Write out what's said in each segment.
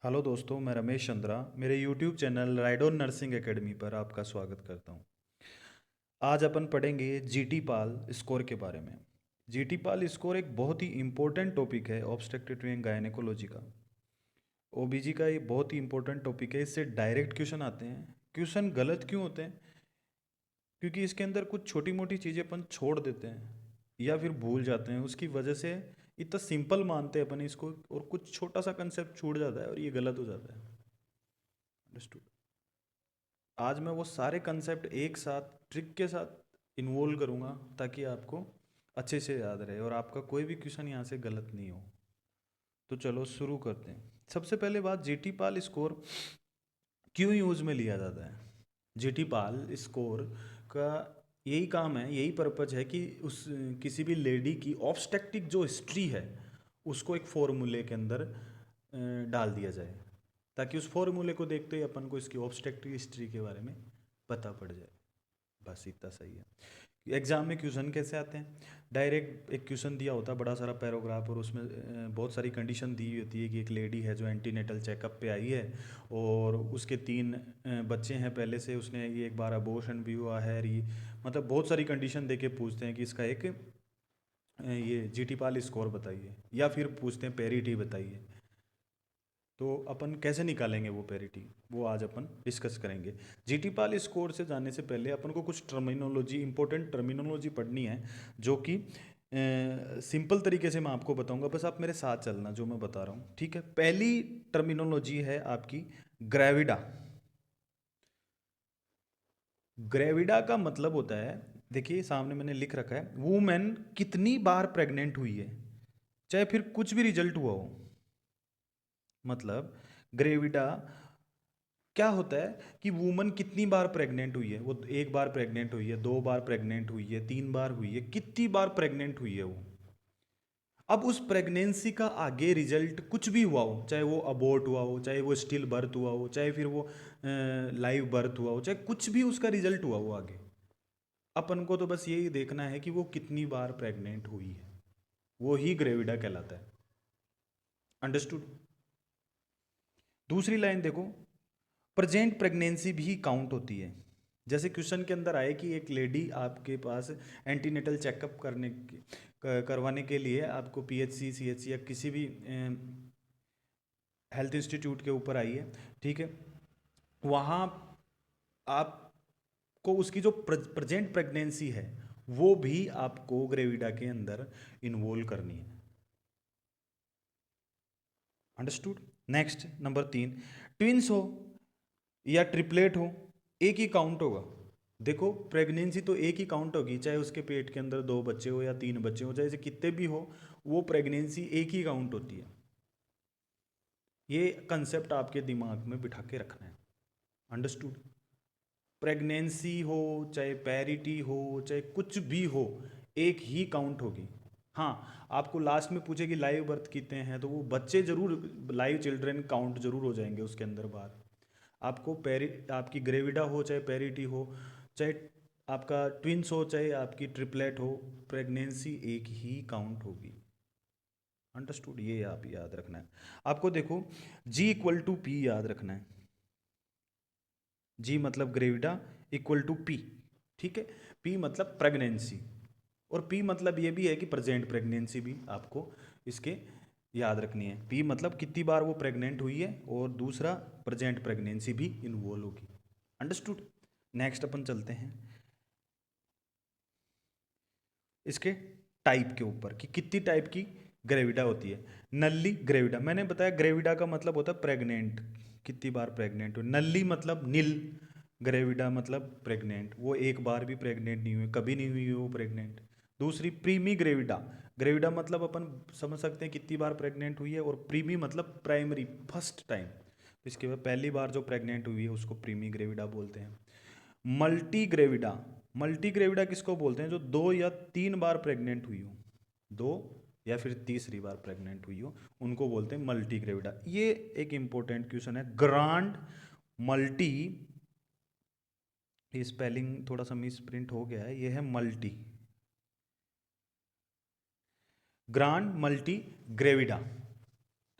Hello दोस्तों, मैं रमेश चंद्रा मेरे यूट्यूब चैनल राइडोन नर्सिंग एकेडमी पर आपका स्वागत करता हूं। आज अपन पढ़ेंगे जीटी पाल स्कोर के बारे में। जीटी पाल स्कोर एक बहुत ही इम्पोर्टेंट टॉपिक है ऑब्स्टेट्रिक एंड गायनेकोलॉजी का। ओबीजी का ये बहुत ही इम्पोर्टेंट टॉपिक है। इससे डायरेक्ट क्वेश्चन आते हैं। क्वेश्चन गलत क्यों होते हैं? क्योंकि इसके अंदर कुछ छोटी मोटी चीज़ें अपन छोड़ देते हैं या फिर भूल जाते हैं। उसकी वजह से इतना सिंपल मानते हैं अपन इसको, और कुछ छोटा सा कंसेप्ट छूट जाता है और ये गलत हो जाता है। अंडरस्टूड। आज मैं वो सारे कंसेप्ट एक साथ ट्रिक के साथ इन्वॉल्व करूँगा ताकि आपको अच्छे से याद रहे और आपका कोई भी क्वेश्चन यहाँ से गलत नहीं हो। तो चलो शुरू करते हैं। सबसे पहले बात, जीटी पाल स्कोर क्यों यूज़ में लिया जाता है। जीटी पाल स्कोर का यही काम है, यही पर्पज है कि उस किसी भी लेडी की ऑब्स्टेटिक जो हिस्ट्री है उसको एक फॉर्मूले के अंदर डाल दिया जाए, ताकि उस फॉर्मूले को देखते ही अपन को इसकी ऑब्स्टेटिक हिस्ट्री के बारे में पता पड़ जाए। बस इतना सही है। एग्जाम में क्वेश्चन कैसे आते हैं? डायरेक्ट एक क्वेश्चन दिया होता है, बड़ा सारा पैराग्राफ, और उसमें बहुत सारी कंडीशन दी होती है कि एक लेडी है जो एंटीनेटल चेकअप पे आई है और उसके 3 बच्चे हैं पहले से, उसने ये एक बार अबॉर्शन भी हुआ है। ये मतलब बहुत सारी कंडीशन दे के पूछते हैं कि इसका एक ये जीटी पाल स्कोर बताइए, या फिर पूछते हैं पेरिटी बताइए। तो अपन कैसे निकालेंगे वो पेरिटी, वो आज अपन डिस्कस करेंगे। जीटी पाल स्कोर से जानने से पहले अपन को कुछ टर्मिनोलॉजी, इंपॉर्टेंट टर्मिनोलॉजी पढ़नी है, जो कि सिंपल तरीके से मैं आपको बताऊंगा। बस आप मेरे साथ चलना जो मैं बता रहा हूँ, ठीक है। पहली टर्मिनोलॉजी है आपकी ग्रेविडा। ग्रेविडा का मतलब होता है, देखिए सामने मैंने लिख रखा है, वुमेन कितनी बार प्रेग्नेंट हुई है, चाहे फिर कुछ भी रिजल्ट हुआ हो। मतलब ग्रेविडा क्या होता है कि वुमन कितनी बार प्रेग्नेंट हुई है। वो एक बार प्रेग्नेंट हुई है, 2 बार प्रेग्नेंट हुई है, 3 बार हुई है, कितनी बार प्रेग्नेंट हुई है वो। अब उस प्रेगनेंसी का आगे रिजल्ट कुछ भी हुआ हो, चाहे वो अबॉर्ट हुआ हो, चाहे वो स्टिल बर्थ हुआ हो, चाहे फिर वो लाइव बर्थ हुआ हो, चाहे कुछ भी उसका रिजल्ट हुआ हो आगे, अपन को तो बस यही देखना है कि वो कितनी बार प्रेग्नेंट हुई है। वो ही ग्रेविडा कहलाता है। अंडरस्टूड। दूसरी लाइन देखो, प्रेजेंट प्रेगनेंसी भी काउंट होती है। जैसे क्वेश्चन के अंदर आए कि एक लेडी आपके पास एंटीनेटल चेकअप करवाने के लिए आपको पीएचसी, सीएचसी या किसी भी हेल्थ इंस्टीट्यूट के ऊपर आई है, ठीक है। वहाँ आपको उसकी जो प्रेजेंट प्रेगनेंसी है वो भी आपको ग्रेविडा के अंदर इन्वॉल्व करनी है। अंडरस्टूड। नेक्स्ट नंबर 3, ट्विंस हो या ट्रिपलेट हो, एक ही काउंट होगा। देखो प्रेगनेंसी तो एक ही काउंट होगी, चाहे उसके पेट के अंदर 2 बच्चे हो या 3 बच्चे हो, चाहे से कितने भी हो, वो प्रेगनेंसी एक ही काउंट होती है। ये कंसेप्ट आपके दिमाग में बिठा के रखना है। अंडरस्टूड। प्रेगनेंसी हो, चाहे पैरिटी हो, चाहे कुछ भी हो, एक ही काउंट होगी। हाँ, आपको लास्ट में पूछेगी लाइव बर्थ कितने हैं, तो वो बच्चे जरूर, लाइव चिल्ड्रन काउंट जरूर हो जाएंगे उसके अंदर बाहर। आपको पेरी आपकी ग्रेविडा हो चाहे पेरिटी हो, चाहे आपका ट्विंस हो चाहे आपकी ट्रिपलेट हो, प्रेगनेंसी एक ही काउंट होगी। अंडरस्टूड। ये आप याद रखना है आपको। देखो G=P याद रखना है। जी मतलब ग्रेविडा, इक्वल टू पी, ठीक है। पी मतलब प्रेगनेंसी, और पी मतलब ये भी है कि प्रेजेंट प्रेगनेंसी भी आपको इसके याद रखनी है। पी मतलब कितनी बार वो प्रेग्नेंट हुई है, और दूसरा प्रेजेंट प्रेगनेंसी भी इन्वॉल्व होगी। अंडरस्टूड। नेक्स्ट अपन चलते हैं इसके टाइप के ऊपर कि कितनी टाइप की ग्रेविडा होती है। नल्ली ग्रेविडा, मैंने बताया ग्रेविडा का मतलब होता है प्रेग्नेंट, कितनी बार प्रेग्नेंट हो। नल्ली मतलब नील, ग्रेविडा मतलब प्रेग्नेंट, वो एक बार भी प्रेग्नेंट नहीं हुई, कभी नहीं हुई वो प्रेग्नेंट। दूसरी प्रीमी ग्रेविडा, ग्रेविडा मतलब अपन समझ सकते हैं कितनी बार प्रेग्नेंट हुई है, और प्रीमी मतलब प्राइमरी, फर्स्ट टाइम। इसके बाद पहली बार जो प्रेग्नेंट हुई है उसको प्रीमी ग्रेविडा बोलते हैं। मल्टी ग्रेविडा, मल्टी ग्रेविडा किसको बोलते हैं? जो 2 या 3 बार प्रेग्नेंट हुई हो, 2 या फिर तीसरी बार प्रेग्नेंट हुई हो, उनको बोलते हैं मल्टी ग्रेविडा। ये एक इंपॉर्टेंट क्वेश्चन है। ग्रांड मल्टी, ये स्पेलिंग थोड़ा सा मिस प्रिंट हो गया है, ये है मल्टी, ग्रांड मल्टी ग्रेविडा।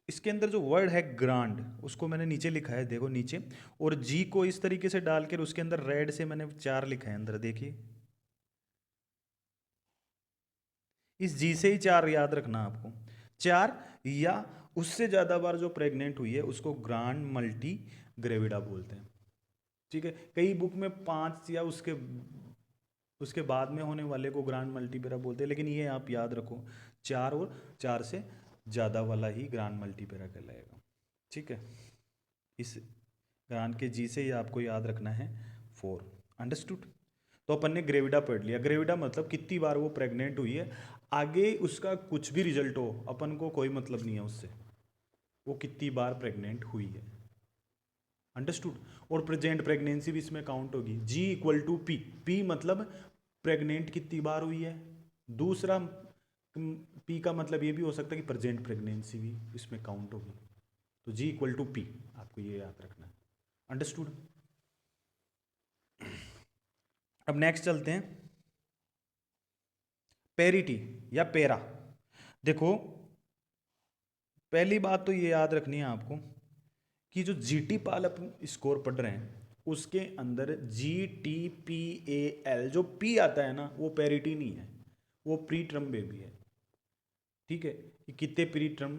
इसके अंदर जो वर्ड है ग्रांड, उसको मैंने नीचे लिखा है, देखो नीचे, और जी को इस तरीके से डालकर उसके अंदर रेड से मैंने 4 लिखा है अंदर, देखिए इस जी से ही 4 याद रखना आपको। 4 या उससे ज़्यादा बार जो प्रेग्नेंट हुई है उसको ग्रांड मल्टी ग्रेविडा बोलते हैं। ठीक है, कई बुक में 5 या उसके बाद में होने वाले को ग्रांड मल्टीपेरा बोलते हैं, लेकिन ये आप याद रखो 4 और 4 से ज़्यादा वाला ही ग्रांड मल्टीपेरा कहलाएगा। ठीक है, इस ग्रांड के जी से ही आपको याद रखना है 4। अंडरस्टूड। तो अपन ने ग्रेविडा पढ़ लिया। ग्रेविडा मतलब कितनी बार वो प्रेग्नेंट हुई है, आगे उसका कुछ भी रिजल्ट हो अपन को कोई मतलब नहीं है उससे, वो कितनी बार प्रेग्नेंट हुई है। अंडरस्टूड। और प्रेजेंट प्रेगनेंसी भी इसमें काउंट होगी। जी इक्वल टू पी, पी मतलब प्रेग्नेंट कितनी बार हुई है। दूसरा पी का मतलब ये भी हो सकता है कि प्रेजेंट प्रेगनेंसी भी इसमें काउंट होगी। तो जी इक्वल टू पी, आपको ये याद रखना है। अंडरस्टूड। अब नेक्स्ट चलते हैं, पेरिटी या पेरा। देखो पहली बात तो ये याद रखनी है आपको कि जो जीटी पाल अपन स्कोर पढ़ रहे हैं उसके अंदर GTPAL जो पी आता है ना वो पेरिटी नहीं है, वो प्री टर्म बेबी है। ठीक है, कि कितने प्री टर्म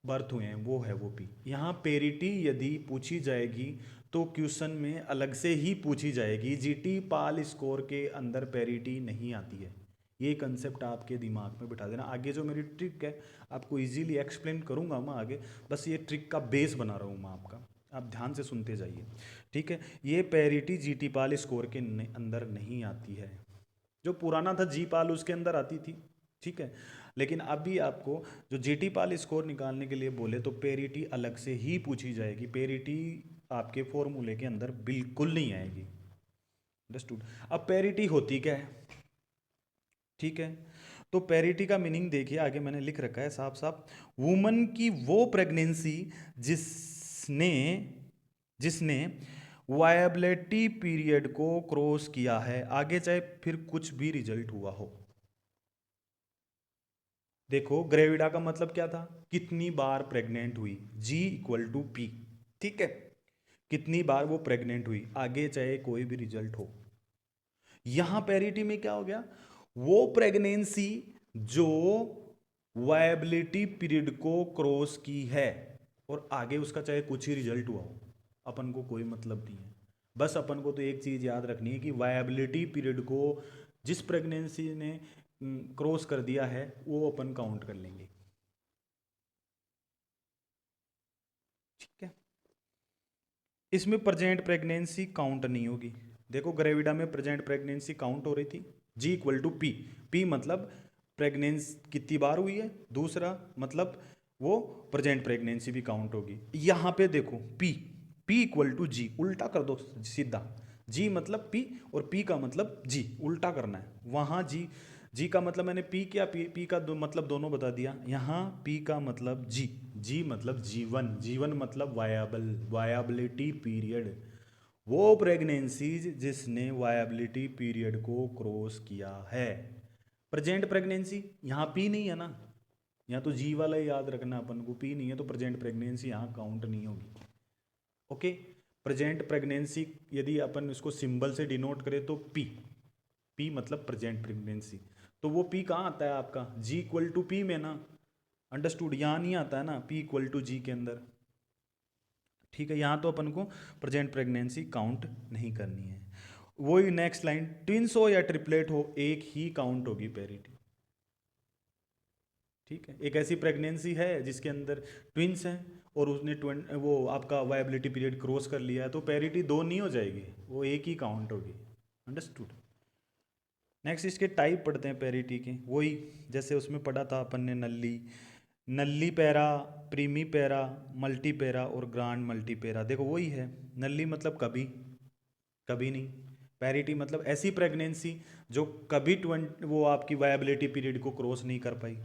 बर्थ हुए हैं वो है वो पी। यहाँ पेरिटी यदि पूछी जाएगी तो क्वेश्चन में अलग से ही पूछी जाएगी। जीटी पाल स्कोर के अंदर पेरिटी नहीं आती है, ये कंसेप्ट आपके दिमाग में बिठा देना। आगे जो मेरी ट्रिक है आपको इजीली एक्सप्लेन करूंगा मैं आगे, बस ये ट्रिक का बेस बना रहा हूँ मैं आपका, आप ध्यान से सुनते जाइए। ठीक है, ये पेरिटी जीटी पाल स्कोर के अंदर नहीं आती है। जो पुराना था जी पाल उसके अंदर आती थी। ठीक है, लेकिन अभी आपको जो जीटी पाल स्कोर निकालने के लिए बोले तो पेरिटी अलग से ही पूछी जाएगी। पेरिटी आपके फॉर्मूले के अंदर बिल्कुल नहीं आएगी। अंडरस्टूड। अब पेरिटी होती क्या है? ठीक है, तो पेरिटी का मीनिंग देखिए, आगे मैंने लिख रखा है साफ साफ, वुमन की वो प्रेगनेंसी जिसने जिसने वायबिलिटी पीरियड को क्रॉस किया है, आगे चाहे फिर कुछ भी रिजल्ट हुआ हो। देखो ग्रेविडा का मतलब क्या था, कितनी बार प्रेग्नेंट हुई, जी इक्वल टू पी। ठीक है, कितनी बार वो प्रेग्नेंट हुई, आगे चाहे कोई भी रिजल्ट हो। यहां पेरिटी में क्या हो गया, वो प्रेगनेंसी जो वायबिलिटी पीरियड को क्रॉस की है और आगे उसका चाहे कुछ ही रिजल्ट हुआ हो, अपन को कोई मतलब नहीं है। बस अपन को तो एक चीज याद रखनी है कि वायबिलिटी पीरियड को जिस प्रेगनेंसी ने क्रॉस कर दिया है वो अपन काउंट कर लेंगे। ठीक है, इसमें प्रेजेंट प्रेगनेंसी काउंट नहीं होगी। देखो ग्रेविडा में प्रेजेंट प्रेगनेंसी काउंट हो रही थी, जी इक्वल टू पी। पी मतलब प्रेगनेंस कितनी बार हुई है, दूसरा मतलब वो प्रेजेंट प्रेगनेंसी भी काउंट होगी। यहाँ पे देखो P, P equal to G, उल्टा कर दो सीधा। जी मतलब पी और पी का मतलब जी, उल्टा करना है। वहाँ जी का मतलब मैंने पी किया, पी का मतलब दोनों बता दिया। यहाँ पी का मतलब जी, जी मतलब जीवन, जीवन मतलब वायबिलिटी पीरियड, वो प्रेगनेंसीज जिसने वायबिलिटी पीरियड को क्रॉस किया है। प्रेजेंट प्रेगनेंसी यहाँ पी नहीं है ना, यहाँ तो जी वाला ही याद रखना अपन को, पी नहीं है तो प्रेजेंट प्रेगनेंसी यहाँ काउंट नहीं होगी। ओके, प्रेजेंट प्रेगनेंसी यदि अपन इसको सिंबल से डिनोट करें तो पी, पी मतलब प्रेजेंट प्रेगनेंसी। तो वो पी कहाँ आता है आपका, जी इक्वल टू पी में ना। अंडरस्टूड, यहाँ नहीं आता है ना पी इक्वल टू जी के अंदर। ठीक है, यहाँ तो अपन को प्रेजेंट प्रेगनेंसी काउंट नहीं करनी है। वही नेक्स्ट लाइन, ट्विंस हो या ट्रिपलेट हो एक ही काउंट होगी पेरिटी। ठीक है, एक ऐसी प्रेगनेंसी है जिसके अंदर ट्विंस हैं और उसने वो आपका वायबिलिटी पीरियड क्रॉस कर लिया है तो पेरिटी 2 नहीं हो जाएगी, वो एक ही काउंट होगी। अंडरस्टूड। नेक्स्ट इसके टाइप पढ़ते हैं पेरिटी के, वही जैसे उसमें पढ़ा था अपन ने, नल्ली, नल्ली पैरा, प्रीमी पैरा, मल्टी पैरा और ग्रांड मल्टी पैरा। देखो वही है, नल्ली मतलब कभी, कभी नहीं। पैरिटी मतलब ऐसी प्रेगनेंसी जो कभी वो आपकी वायबिलिटी पीरियड को क्रॉस नहीं कर पाई।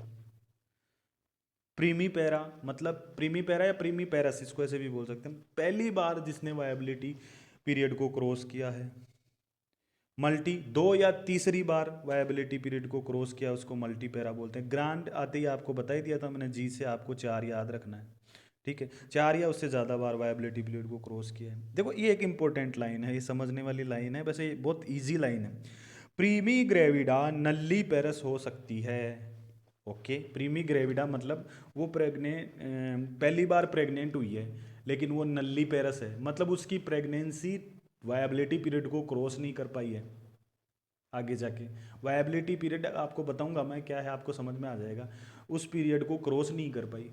प्रीमी पैरा मतलब प्रीमी पैरा या प्रीमी पैरस, इसको ऐसे भी बोल सकते हैं, पहली बार जिसने वायबिलिटी पीरियड को क्रॉस किया है। मल्टी, 2 या तीसरी बार वायबिलिटी पीरियड को क्रॉस किया उसको मल्टी पैरा बोलते हैं। ग्रांड आते ही आपको बता ही दिया था मैंने, जी से आपको 4 याद रखना है। ठीक है, 4 या उससे ज़्यादा बार वायबिलिटी पीरियड को क्रॉस किया है। देखो ये एक इंपॉर्टेंट लाइन है, ये समझने वाली लाइन है, वैसे ये बहुत ईजी लाइन है। प्रीमी ग्रेविडा नल्ली पेरस हो सकती है। ओके, प्रीमी ग्रेविडा मतलब वो पहली बार प्रेग्नेंट हुई है लेकिन वो नल्ली पेरस है, मतलब उसकी प्रेगनेंसी वायबिलिटी पीरियड को क्रॉस नहीं कर पाई है। आगे जाके वायबिलिटी पीरियड आपको बताऊंगा मैं क्या है, आपको समझ में आ जाएगा। उस पीरियड को क्रॉस नहीं कर पाई,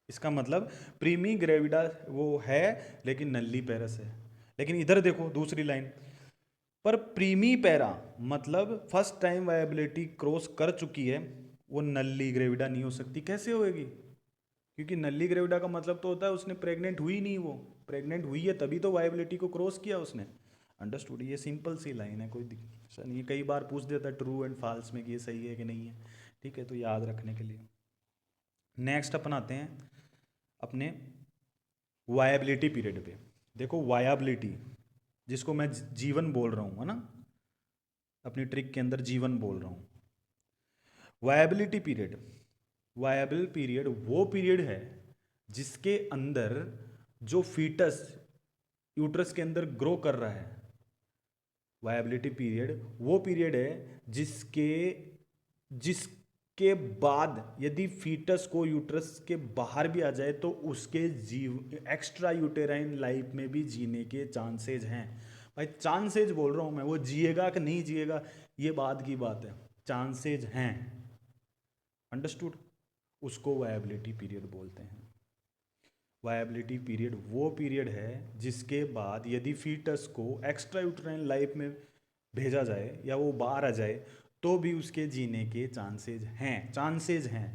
इसका मतलब प्रीमी ग्रेविडा वो है लेकिन नल्ली पेरस है। लेकिन इधर देखो दूसरी लाइन, पर प्रीमी पैरा मतलब फर्स्ट टाइम वायबिलिटी क्रॉस कर चुकी है, वो नल्ली ग्रेविडा नहीं हो सकती। कैसे होएगी? क्योंकि नल्ली ग्रेविडा का मतलब तो होता है उसने प्रेग्नेंट हुई नहीं, वो प्रेग्नेंट हुई है तभी तो वायबिलिटी को क्रॉस किया उसने। अंडरस्टूड? ये सिंपल सी लाइन है, कोई दिक्कत नहीं है। कई बार पूछ देता है ट्रू एंड फॉल्स में कि ये सही है कि नहीं है, ठीक है, तो याद रखने के लिए। नेक्स्ट अपन आते हैं अपने वायबिलिटी पीरियड पे। देखो वायबिलिटी, जिसको मैं जीवन बोल रहा हूँ, है ना, अपनी ट्रिक के अंदर जीवन बोल रहा हूँ। वायबिलिटी पीरियड, वायबल पीरियड वो पीरियड है जिसके अंदर जो फीटस यूट्रस के अंदर ग्रो कर रहा है। वायबिलिटी पीरियड वो पीरियड है जिसके बाद यदि फीटस को यूट्रस के बाहर भी आ जाए तो उसके एक्स्ट्रा यूटेराइन लाइफ में भी जीने के चांसेज हैं। भाई चांसेज बोल रहा हूँ मैं, वो जिएगा कि नहीं जिएगा ये बाद की बात है, चांसेज हैं। अंडरस्टूड? उसको वायबिलिटी पीरियड बोलते हैं। वायबिलिटी पीरियड वो पीरियड है जिसके बाद यदि फीटस को एक्स्ट्रा यूटेराइन लाइफ में भेजा जाए या वो बाहर आ जाए तो भी उसके जीने के चांसेज हैं, चांसेज हैं।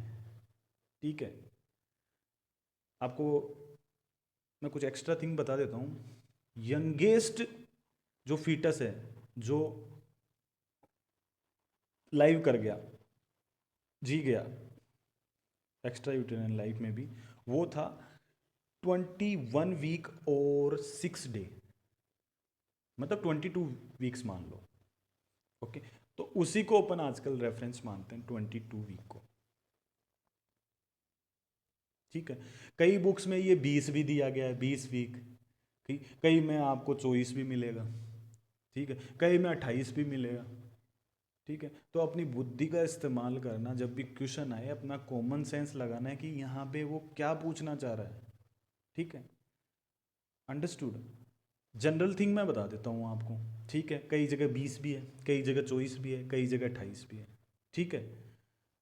ठीक है, आपको मैं कुछ एक्स्ट्रा थिंग बता देता हूँ। यंगेस्ट जो फीटस है जो लाइव कर गया, जी गया एक्स्ट्रा यूटेराइन लाइफ में भी, वो था 21 वीक और 6 डे, मतलब 22 वीक्स मान लो। ओके, तो उसी को अपन आजकल रेफरेंस मानते हैं 22 वीक को। ठीक है, कई बुक्स में ये 20 भी दिया गया है, 20 वीक, कई में आपको 24 भी मिलेगा, ठीक है, कई में 28 भी मिलेगा। ठीक है, तो अपनी बुद्धि का इस्तेमाल करना, जब भी क्वेश्चन आए अपना कॉमन सेंस लगाना है कि यहाँ पे वो क्या पूछना चाह रहा है। ठीक है, अंडरस्टूड? जनरल थिंग मैं बता देता हूँ आपको। ठीक है, कई जगह 20 भी है, कई जगह 24 भी है, कई जगह 28 भी है। ठीक है,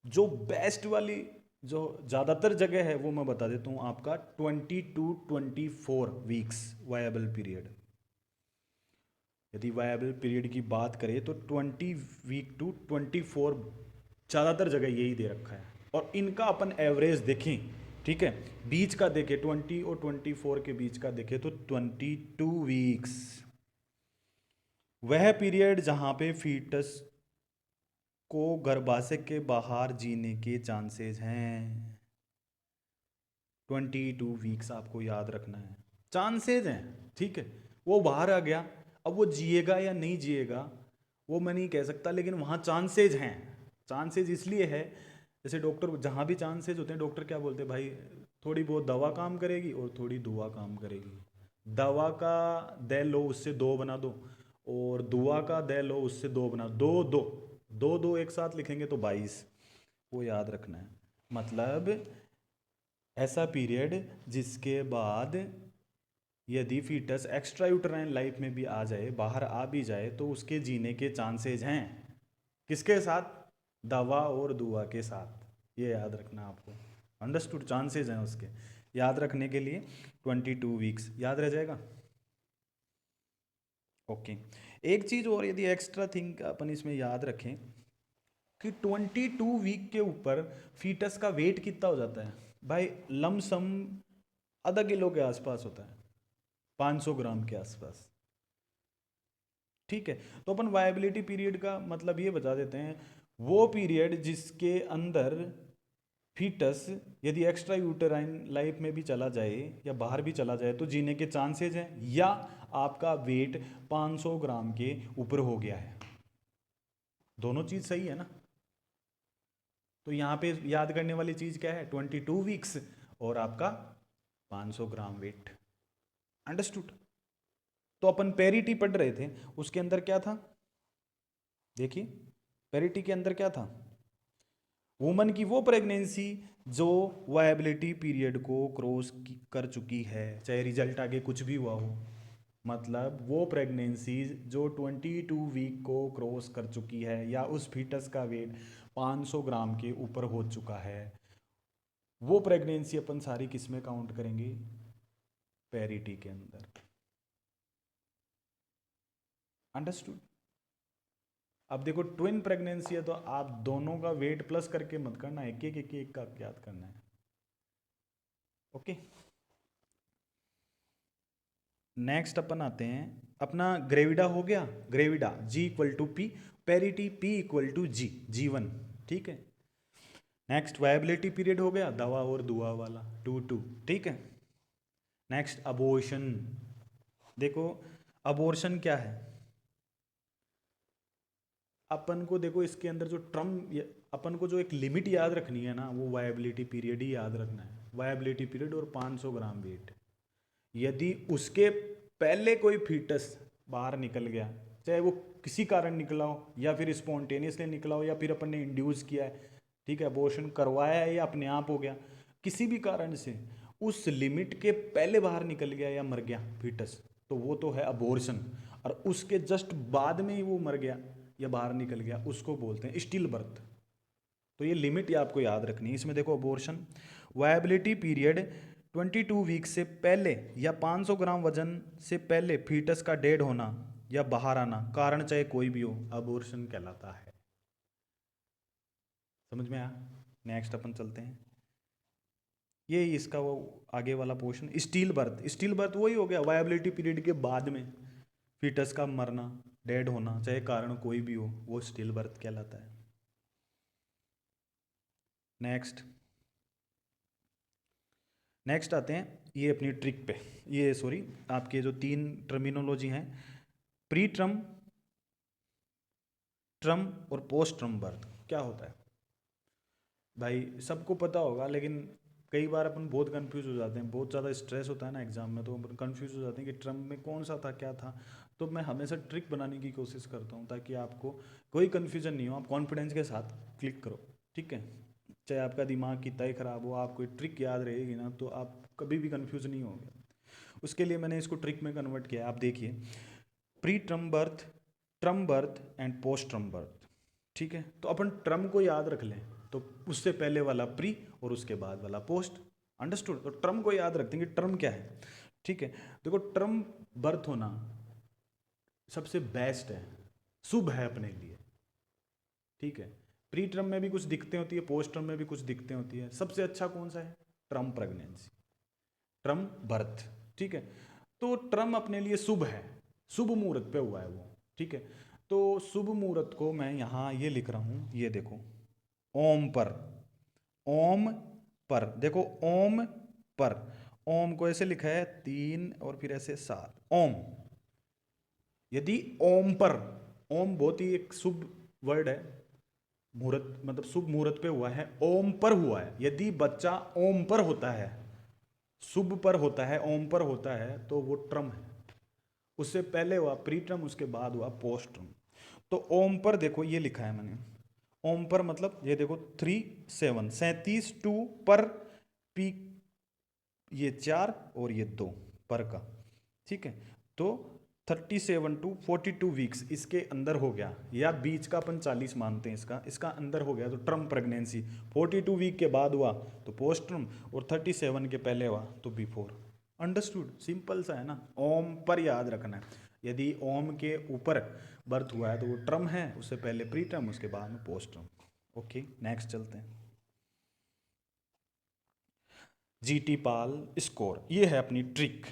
जो बेस्ट वाली जो ज़्यादातर जगह है वो मैं बता देता हूँ आपका 20 to 24 वीक्स वायबल पीरियड। यदि वायबल पीरियड की बात करें तो 20 वीक to 24 ज़्यादातर जगह यही दे रखा है। और इनका अपन एवरेज देखें, ठीक है, बीच का देखें, 20 और 24 के बीच का देखें तो 22 वीक्स वह पीरियड जहाँ पे फीटस को गर्भाशय के बाहर जीने के चांसेस हैं। 22 वीक्स आपको याद रखना है, चांसेज हैं। ठीक है, वो बाहर आ गया, अब वो जिएगा या नहीं जिएगा वो मैं नहीं कह सकता, लेकिन वहाँ चांसेज हैं। चांसेज इसलिए है, जैसे डॉक्टर जहाँ भी चांसेज होते हैं डॉक्टर क्या बोलते हैं भाई, थोड़ी बहुत दवा काम करेगी और थोड़ी दुआ काम करेगी। दवा का दे लो उससे दो बना दो, और दुआ का दे लो उससे दो बना दो, दो दो दो एक साथ लिखेंगे तो 22। वो याद रखना है। मतलब ऐसा पीरियड जिसके बाद यदि फीटस एक्स्ट्रा यूटराइन लाइफ में भी आ जाए, बाहर आ भी जाए, तो उसके जीने के चांसेज हैं। किसके साथ? दवा और दुआ के साथ। ये याद रखना आपको। अंडरस्टूड? चांसेज हैं उसके, याद रखने के लिए 22 वीक्स याद रह जाएगा। ओके, एक चीज़ और यदि एक्स्ट्रा थिंग अपन इसमें याद रखें कि 22 वीक के ऊपर फीटस का वेट कितना हो जाता है भाई, लमसम आधा किलो के आसपास होता है, 500 ग्राम के आसपास। ठीक है, तो अपन वायबिलिटी पीरियड का मतलब ये बता देते हैं, वो पीरियड जिसके अंदर फीटस यदि एक्स्ट्रा यूटेराइन लाइफ में भी चला जाए या बाहर भी चला जाए तो जीने के चांसेस हैं, या आपका वेट 500 ग्राम के ऊपर हो गया है। दोनों चीज़ सही है ना? तो यहाँ पे याद करने वाली चीज़ क्या है? 22 वीक्स और आपका 500 ग्राम वेट। अंडरस्टूड। तो अपन पेरिटी पढ़ रहे थे, उसके अंदर क्या था, देखिए पेरिटी के अंदर क्या था, वुमन की वो प्रेगनेंसी जो वायबिलिटी पीरियड को क्रॉस कर चुकी है, चाहे रिजल्ट आगे कुछ भी हुआ हो, मतलब वो प्रेगनेंसी जो 22 वीक को क्रॉस कर चुकी है या उस फीटस का वेट 500 ग्राम के ऊपर हो चुका है, वो प्रेगनेंसी अपन सारी किस में काउंट करेंगे, पेरिटी के अंदर। अंडरस्टूड। अब देखो ट्विन प्रेगनेंसी है तो आप दोनों का वेट प्लस करके मत करना, एक एक का याद करना है। ओके, नेक्स्ट अपन आते हैं, अपना ग्रेविडा हो गया, gravida G=P, parity P=G, G1, ठीक है। नेक्स्ट वायबिलिटी पीरियड हो गया, दवा और दुआ वाला 2-2, ठीक है। नेक्स्ट अबॉर्शन, देखो अबॉर्शन क्या है, अपन को देखो इसके अंदर जो अपन को जो एक लिमिट याद रखनी है ना, वो वायबिलिटी पीरियड ही याद रखना है। वायबिलिटी पीरियड और 500 ग्राम वेट, यदि उसके पहले कोई फीटस बाहर निकल गया, चाहे वो किसी कारण निकला हो या फिर स्पॉन्टेनियसली निकला हो या फिर अपन ने इंड्यूस किया है, ठीक है, अबॉर्शन करवाया है या अपने आप हो गया, किसी भी कारण से उस लिमिट के पहले बाहर निकल गया या मर गया फीटस, तो वो तो है अबॉर्शन। और उसके जस्ट बाद में ही वो मर गया या बाहर निकल गया, उसको बोलते हैं स्टिल बर्थ। तो ये लिमिट ये आपको याद रखनी है। इसमें देखो अबॉर्शन वायबिलिटी पीरियड 22 वीक से पहले या 500 ग्राम वजन से पहले फीटस का डेड होना या बाहर आना, कारण चाहे कोई भी हो, अबॉर्शन कहलाता है। समझ में आया। नेक्स्ट अपन चलते हैं, ये इसका वो आगे वाला portion, steel birth. Steel birth वही हो गया वायबिलिटी पीरियड के बाद में फीटस का मरना, डेड होना, चाहे कारण कोई भी हो, वो स्टील बर्थ कहलाता है। नेक्स्ट नेक्स्ट आते हैं ये अपनी ट्रिक पे, ये सॉरी आपके जो 3 टर्मिनोलॉजी हैं, प्री ट्रम, ट्रम और पोस्ट ट्रम बर्थ, क्या होता है भाई सबको पता होगा, लेकिन कई बार अपन बहुत कंफ्यूज हो जाते हैं, बहुत ज़्यादा स्ट्रेस होता है ना एग्जाम में, तो अपन कंफ्यूज हो जाते हैं कि ट्रम में कौन सा था क्या था। तो मैं हमेशा ट्रिक बनाने की कोशिश करता हूँ ताकि आपको कोई कन्फ्यूजन नहीं हो, आप कॉन्फिडेंस के साथ क्लिक करो, ठीक है। चाहे आपका दिमाग कितना ही ख़राब हो, आपको ट्रिक याद रहेगी ना, तो आप कभी भी कन्फ्यूज नहीं होगे। उसके लिए मैंने इसको ट्रिक में कन्वर्ट किया। आप देखिए, pre term birth and post term birth, ठीक है। तो अपन ट्रम को याद रख लें, तो उससे पहले वाला प्री और उसके बाद वाला पोस्ट। अंडरस्टूड। तो ट्रम को याद रखते हैं कि ट्रम क्या है, ठीक है। देखो ट्रम बर्थ होना सबसे बेस्ट है, शुभ है अपने लिए, ठीक है। प्री ट्रम में भी कुछ दिक्कतें होती है, पोस्ट ट्रम में भी कुछ दिक्कतें होती है, सबसे अच्छा कौन सा है, ट्रम प्रेगनेंसी, ट्रम बर्थ, ठीक है। तो ट्रम अपने लिए शुभ है, शुभ मुहूर्त पे हुआ है वो, ठीक है। तो शुभ मुहूर्त को मैं यहाँ ये लिख रहा हूँ, ये देखो ओम पर, ओम पर, देखो ओम पर, ओम को ऐसे लिखा है 3 और फिर ऐसे 7, ओम। यदि ओम पर, ओम बहुत ही एक शुभ वर्ड है, मुहूर्त मतलब शुभ मुहूर्त पे हुआ है, ओम पर हुआ है, यदि बच्चा ओम पर होता है, शुभ पर होता है, ओम पर होता है, तो वो ट्रम है। उससे पहले हुआ प्री ट्रम, उसके बाद हुआ पोस्ट ट्रम। तो ओम पर देखो ये लिखा है मैंने, ओम पर मतलब ये देखो 3 7 37 2 पर, पी ये 4 और ये 2 पर का, ठीक है। तो 37 to 42 वीक्स इसके अंदर हो गया, या बीच का अपन 40 मानते हैं, इसका अंदर हो गया तो ट्रम प्रेगनेंसी। 42 वीक के बाद हुआ तो पोस्ट ट्रम, और 37 के पहले हुआ तो बिफोर। अंडरस्टूड, सिंपल सा है ना। ओम पर याद रखना है, यदि ओम के ऊपर बर्थ हुआ है तो वो ट्रम है, उससे पहले प्री ट्रम, उसके बाद में पोस्ट ट्रम। ओके, नेक्स्ट चलते हैं। जीटी पाल स्कोर, ये है अपनी ट्रिक,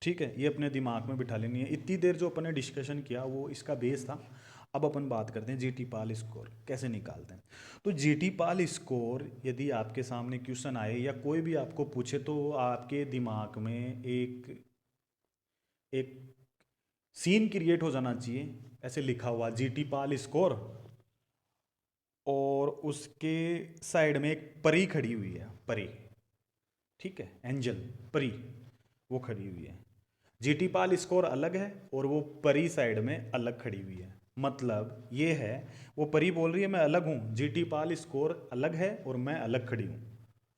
ठीक है। ये अपने दिमाग में बिठा लेनी है। इतनी देर जो अपन ने डिस्कशन किया वो इसका बेस था। अब अपन बात करते हैं जीटी पाल स्कोर कैसे निकालते हैं। तो जीटी पाल स्कोर यदि आपके सामने क्वेश्चन आए या कोई भी आपको पूछे, तो आपके दिमाग में एक एक सीन क्रिएट हो जाना चाहिए, ऐसे लिखा हुआ जीटी पाल स्कोर, और उसके साइड में एक परी खड़ी हुई है, परी, ठीक है, एंजल, परी, वो खड़ी हुई है। जीटी पाल स्कोर अलग है और वो परी साइड में अलग खड़ी हुई है। मतलब ये है, वो परी बोल रही है मैं अलग हूँ, जीटी पाल स्कोर अलग है और मैं अलग खड़ी हूँ,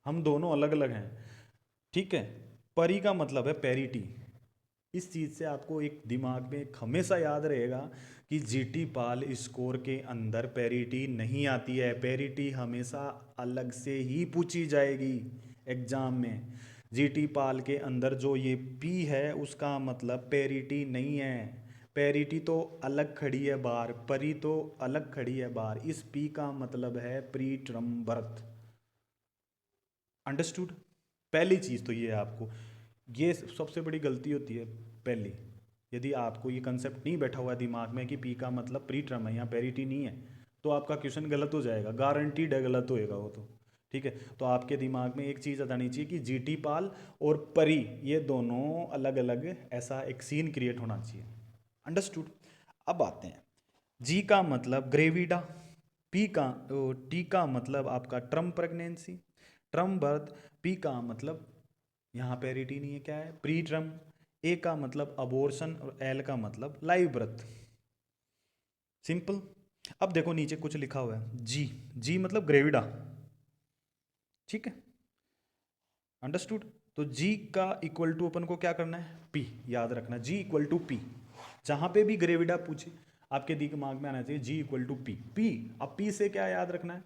हम दोनों अलग अलग हैं। ठीक है, परी का मतलब है पैरिटी। इस चीज़ से आपको एक दिमाग में एक हमेशा याद रहेगा कि जीटी पाल स्कोर के अंदर पैरिटी नहीं आती है। पैरिटी हमेशा अलग से ही पूछी जाएगी एग्जाम में। जीटी पाल के अंदर जो ये पी है उसका मतलब पैरिटी नहीं है। पैरिटी तो अलग खड़ी है बाहर, परी तो अलग खड़ी है बाहर। इस पी का मतलब है प्री टर्म बर्थ। अंडरस्टूड। पहली चीज़ तो ये है आपको, ये सबसे बड़ी गलती होती है पहली। यदि आपको ये कंसेप्ट नहीं बैठा हुआ दिमाग में कि पी का मतलब प्री टर्म है या पेरिटी नहीं है, तो आपका क्वेश्चन गलत हो जाएगा, गारंटीड है गलत होएगा वो तो। ठीक है, तो आपके दिमाग में एक चीज़ आनी चाहिए कि जीटी पाल और परी ये दोनों अलग अलग, ऐसा एक सीन क्रिएट होना चाहिए। अंडरस्टूड। अब आते हैं, जी का मतलब ग्रेविडा, पी का टी का मतलब आपका term pregnancy, term birth, P का मतलब यहाँ पेरिटी नहीं है, क्या है, प्री ट्रम, ए का मतलब अबॉर्शन और एल का मतलब लाइव बर्थ। सिंपल। अब देखो नीचे कुछ लिखा हुआ है, जी, जी मतलब ग्रेविडा। ठीक है, अंडरस्टूड। तो जी का इक्वल टू अपन को क्या करना है, पी, याद रखना जी इक्वल टू पी। जहां पे भी ग्रेविडा पूछे आपके दिमाग में आना चाहिए जी इक्वल टू पी। पी, अब पी से क्या याद रखना है,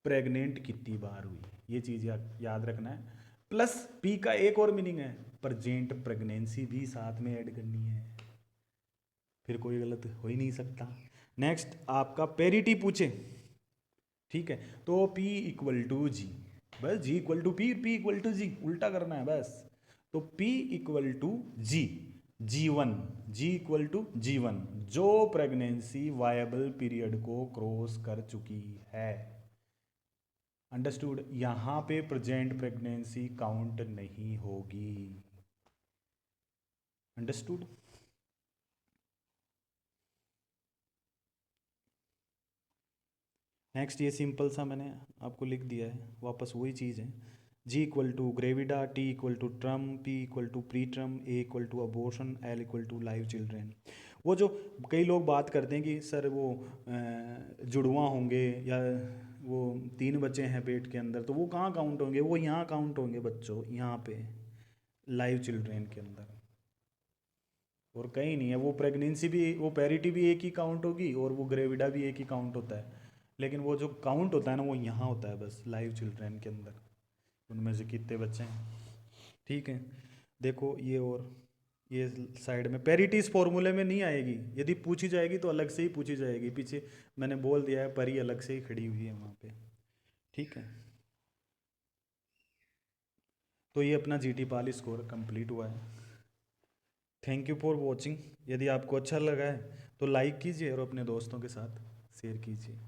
प्रेग्नेंट कितनी बार हुई, ये चीज़ याद रखना है। प्लस पी का एक और मीनिंग है, प्रजेंट प्रेगनेंसी भी साथ में ऐड करनी है, फिर कोई गलत हो ही नहीं सकता। नेक्स्ट आपका पेरिटी पूछे, ठीक है, तो P इक्वल टू जी, बस G equal to P equal to G, उल्टा करना है बस। तो P equal to G, G1, G equal to G1, जो प्रेगनेंसी वायबल पीरियड को क्रॉस कर चुकी है। अंडरस्टूड। यहाँ पे प्रेजेंट प्रेगनेंसी काउंट नहीं होगी। अंडरस्टूड। नेक्स्ट ये सिंपल सा मैंने आपको लिख दिया है, वापस वही चीज़ है। G equal to gravida, T equal to term, P equal to pre term, A equal to abortion, L equal to live children. वो जो कई लोग बात करते हैं कि सर वो जुड़वा होंगे या वो 3 बच्चे हैं पेट के अंदर, तो वो कहाँ काउंट होंगे, वो यहाँ काउंट होंगे बच्चों, यहाँ पे लाइव चिल्ड्रेन के अंदर, और कहीं नहीं है। वो प्रेगनेंसी भी, वो पैरिटी भी एक ही काउंट होगी और वो ग्रेविडा भी एक ही काउंट होता है, लेकिन वो जो काउंट होता है ना वो यहाँ होता है बस लाइव चिल्ड्रेन के अंदर, उनमें से कितने बच्चे हैं। ठीक है, देखो ये, और ये साइड में पैरिटी इस फॉर्मूले में नहीं आएगी, यदि पूछी जाएगी तो अलग से ही पूछी जाएगी, पीछे मैंने बोल दिया है परी अलग से ही खड़ी हुई है वहाँ पे। ठीक है, तो ये अपना जीटी पाल स्कोर कंप्लीट हुआ है। Thank you for watching. यदि आपको अच्छा लगा है तो लाइक कीजिए और अपने दोस्तों के साथ शेयर कीजिए।